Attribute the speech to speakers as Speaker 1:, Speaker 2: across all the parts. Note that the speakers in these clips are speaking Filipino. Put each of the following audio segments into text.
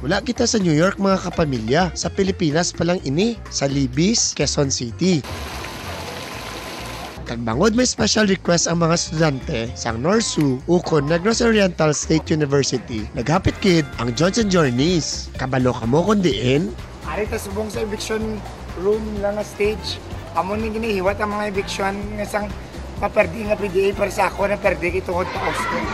Speaker 1: Wala kita sa New York mga kapamilya. Sa Pilipinas pa lang ini, sa Libis, Quezon City. Kagbangod may special request ang mga estudyante sa Norsu, Ukon, Negros Oriental State University. Naghapit kid ang Johnson Journeys. Kabalo ka mo kundiin?
Speaker 2: Ari ta subong sa eviction room lang nga stage. Amo ni ginihiwat ang mga eviction nga sang paperdi nga PDA para sa ako na perdi kitungod pa Oscar.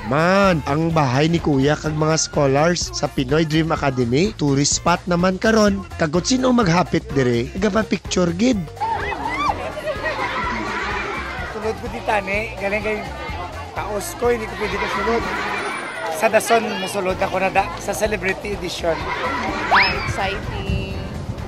Speaker 1: Man, ang bahay ni Kuya kag mga scholars sa Pinoy Dream Academy, tourist spot naman karon. Kagot sino maghapit dire, nagapa-picture gid.
Speaker 2: Sulod ko di tani, galing kay taos ko, hindi ko pwede ka sulod. Sa Dason, nasulod ako na sa Celebrity Edition.
Speaker 3: Exciting.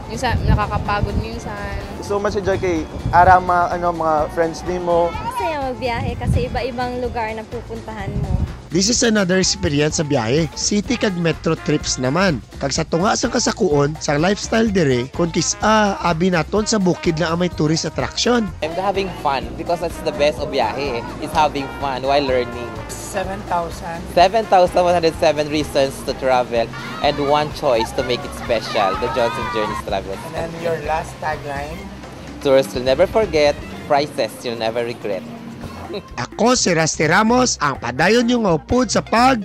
Speaker 3: Minsan, nakakapagod minsan.
Speaker 4: So much enjoy kay ara mga friends din mo.
Speaker 5: Masaya magbiyahe kasi iba-ibang lugar na pupuntahan mo.
Speaker 1: This is another experience sa biyahe. City kag metro trips naman. Kag sa tunga sang kasakuon, sa lifestyle dire, kung abi naton sa bukid lang ang may tourist attraction.
Speaker 6: I'm having fun because that's the best of biyahe. It's having fun while learning.
Speaker 2: 7,000.
Speaker 6: 7,107 reasons to travel and one choice to make it special, the Johnson Journeys Travel.
Speaker 2: And then your last tagline?
Speaker 6: Tourists will never forget, prices you'll never regret.
Speaker 1: Ako si Rusty Ramos, ang padayon yung upod sa pag...